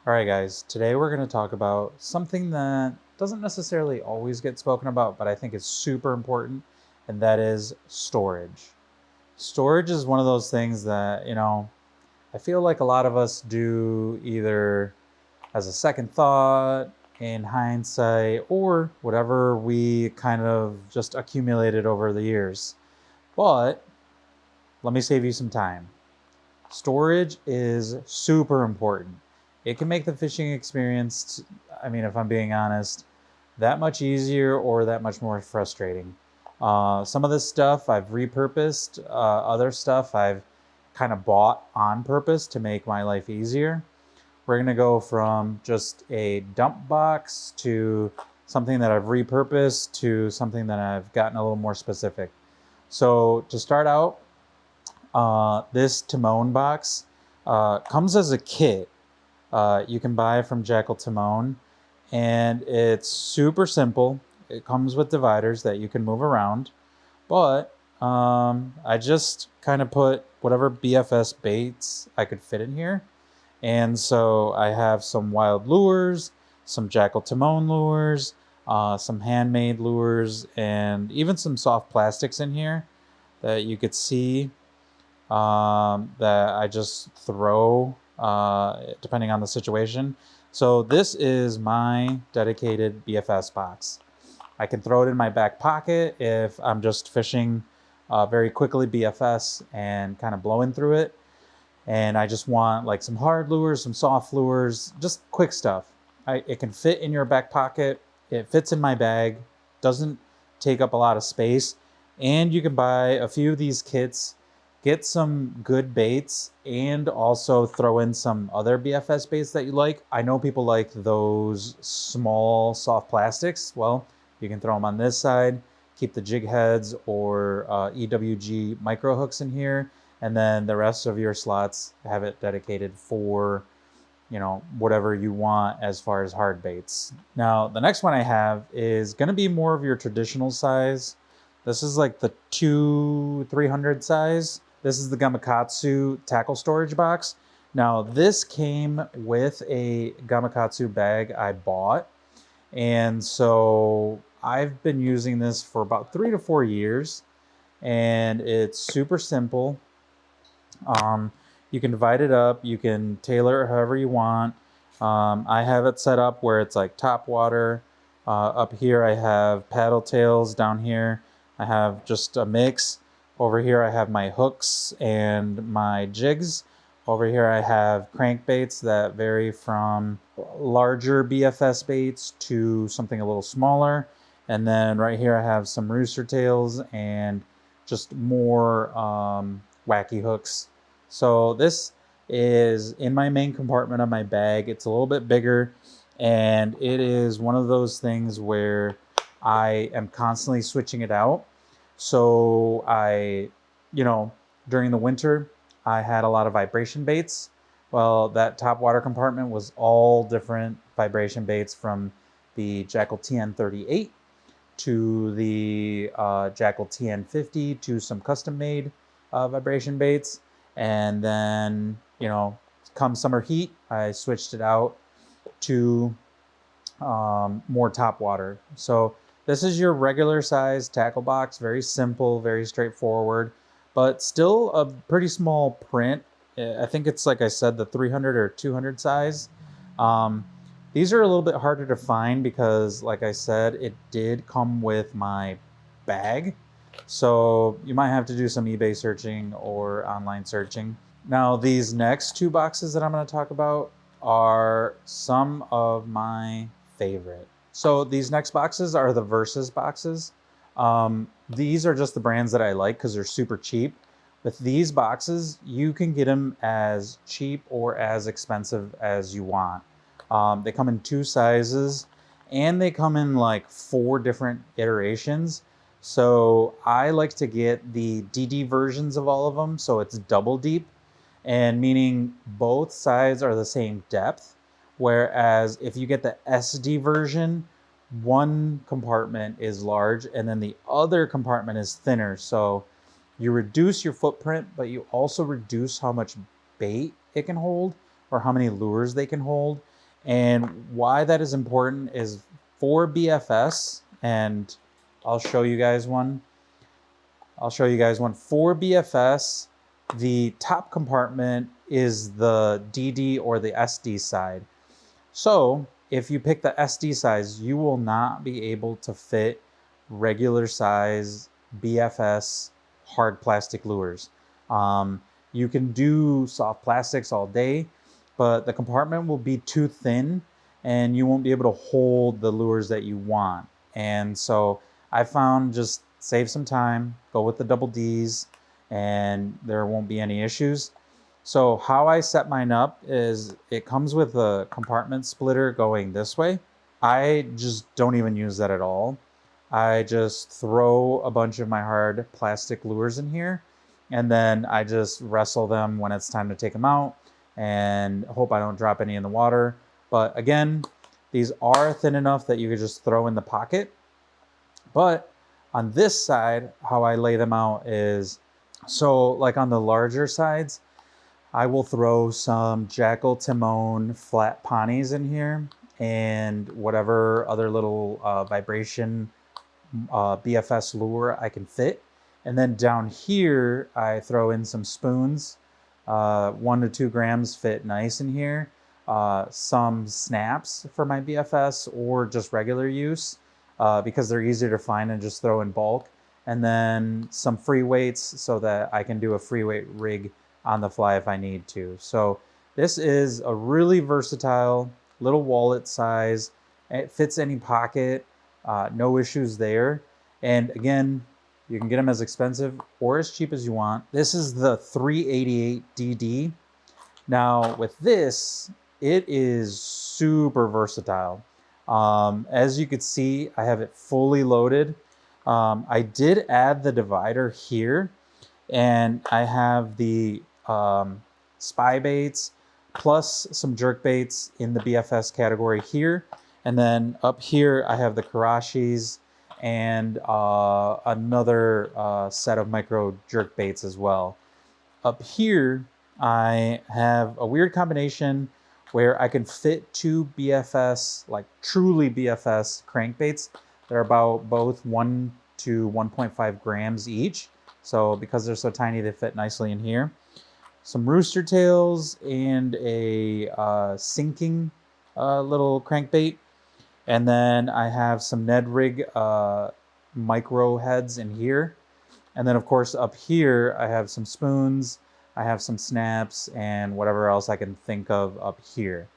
All right, guys, today we're going to talk about something that doesn't necessarily always get spoken about, but I think is super important, and that is storage. Storage is one of those things that, I feel like a lot of us do either as a second thought, in hindsight, or whatever we kind of just accumulated over the years. But let me save you some time. Storage is super important. It can make the fishing experience, I mean, if I'm being honest, that much easier or that much more frustrating. Some of this stuff I've repurposed, other stuff I've kind of bought on purpose to make my life easier. We're going to go from just a dump box to something that I've repurposed to something that I've gotten a little more specific. So to start out, this Timon box comes as a kit. You can buy from Jackal Timon, and it's super simple. It comes with dividers that you can move around, but I just kind of put whatever BFS baits I could fit in here. And so I have some wild lures, some Jackal Timon lures, some handmade lures, and even some soft plastics in here that you could see that I just throw depending on the situation. So this is my dedicated BFS box. I can throw it in my back pocket if I'm just fishing very quickly BFS and kind of blowing through it. And I just want like some hard lures, some soft lures, just quick stuff. It can fit in your back pocket. It fits in my bag, doesn't take up a lot of space. And you can buy a few of these kits, get some good baits, and also throw in some other BFS baits that you like. I know people like those small soft plastics. Well, you can throw them on this side, keep the jig heads or EWG micro hooks in here, and then the rest of your slots have it dedicated for whatever you want as far as hard baits. Now the next one I have is going to be more of your traditional size. This is like the 2-300 size. This is the Gamakatsu tackle storage box. Now this came with a Gamakatsu bag I bought, and so I've been using this for about 3 to 4 years, and it's super simple. You can divide it up. You can tailor it however you want. I have it set up where it's like top water. Up here I have paddle tails. Down here I have just a mix. Over here I have my hooks and my jigs. Over here I have crankbaits that vary from larger BFS baits to something a little smaller. And then right here I have some rooster tails and just more wacky hooks. So this is in my main compartment of my bag. It's a little bit bigger, and it is one of those things where I am constantly switching it out. So during the winter, I had a lot of vibration baits. Well, that top water compartment was all different vibration baits, from the Jackal TN38 to the Jackal TN50 to some custom made vibration baits. And then, come summer heat, I switched it out to more top water. So this is your regular size tackle box, very simple, very straightforward, but still a pretty small print. I think it's, like I said, the 300 or 200 size. These are a little bit harder to find because, like I said, it did come with my bag. So you might have to do some eBay searching or online searching. Now, these next two boxes that I'm going to talk about are some of my favorite. So these next boxes are the Versus boxes. These are just the brands that I like because they're super cheap. With these boxes, you can get them as cheap or as expensive as you want. They come in two sizes, and they come in like 4 different iterations. So I like to get the DD versions of all of them, so it's double deep, and meaning both sides are the same depth. Whereas if you get the SD version, one compartment is large and then the other compartment is thinner. So you reduce your footprint, but you also reduce how much bait it can hold or how many lures they can hold. And why that is important is for BFS, and I'll show you guys one. For BFS, the top compartment is the DD or the SD side. So if you pick the SD size, you will not be able to fit regular size BFS hard plastic lures. You can do soft plastics all day, but the compartment will be too thin and you won't be able to hold the lures that you want. And so I found just save some time, go with the double Ds, and there won't be any issues. So how I set mine up is it comes with a compartment splitter going this way. I just don't even use that at all. I just throw a bunch of my hard plastic lures in here, and then I just wrestle them when it's time to take them out and hope I don't drop any in the water. But again, these are thin enough that you could just throw in the pocket. But on this side, how I lay them out is, so like on the larger sides, I will throw some Jackal Timon flat ponies in here and whatever other little vibration BFS lure I can fit. And then down here, I throw in some spoons. 1 to 2 grams fit nice in here. Some snaps for my BFS or just regular use because they're easier to find and just throw in bulk. And then some free weights so that I can do a free weight rig on the fly if I need to. So this is a really versatile little wallet size. It fits any pocket, no issues there. And again, you can get them as expensive or as cheap as you want. This is the 388 DD. Now with this, it is super versatile. As you could see, I have it fully loaded. I did add the divider here, and I have the spy baits plus some jerk baits in the BFS category here. And then up here, I have the Karashis and another set of micro jerk baits as well. Up here, I have a weird combination where I can fit 2 BFS, like truly BFS crankbaits. They're about both 1 to 1.5 grams each. So because they're so tiny, they fit nicely in here. Some rooster tails and a sinking little crankbait. And then I have some Ned Rig micro heads in here. And then of course up here, I have some spoons, I have some snaps, and whatever else I can think of up here.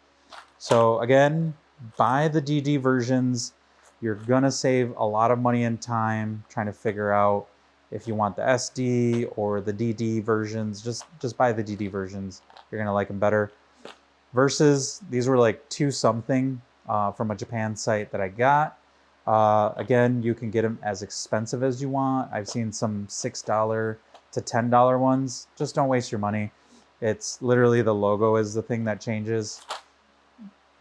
So again, buy the DD versions. You're gonna save a lot of money and time trying to figure out if you want the SD or the DD versions. Just buy the DD versions. You're gonna like them better. Versus, these were like 2 something from a Japan site that I got. Again, you can get them as expensive as you want. I've seen some $6 to $10 ones. Just don't waste your money. It's literally the logo is the thing that changes.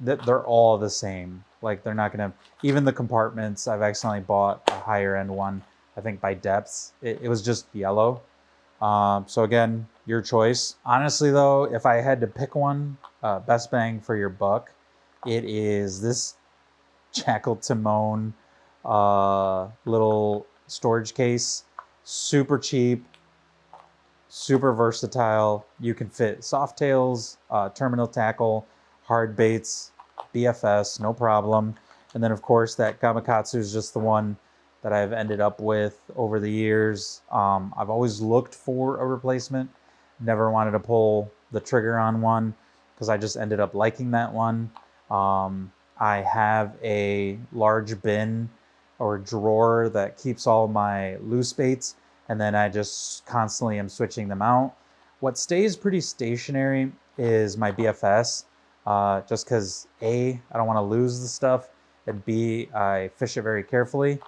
They're all the same. Like they're not gonna, even the compartments, I've accidentally bought a higher end one, I think by Depths. It was just yellow. So again, your choice. Honestly though, if I had to pick one, best bang for your buck, it is this Jackal Timon little storage case. Super cheap, super versatile. You can fit soft tails, terminal tackle, hard baits, BFS, no problem. And then of course that Gamakatsu is just the one that I've ended up with over the years. I've always looked for a replacement, never wanted to pull the trigger on one because I just ended up liking that one. I have a large bin or drawer that keeps all my loose baits, and then I just constantly am switching them out. What stays pretty stationary is my BFS, just because A, I don't want to lose the stuff, and B, I fish it very carefully.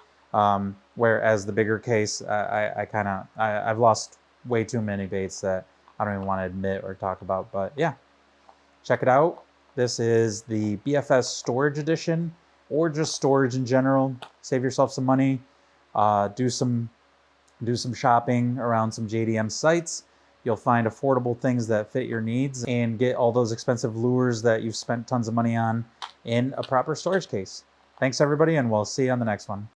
Whereas the bigger case, I've lost way too many baits that I don't even want to admit or talk about. But yeah, check it out. This is the BFS Storage Edition, or just storage in general. Save yourself some money. Do some shopping around some JDM sites. You'll find affordable things that fit your needs and get all those expensive lures that you've spent tons of money on in a proper storage case. Thanks everybody, and we'll see you on the next one.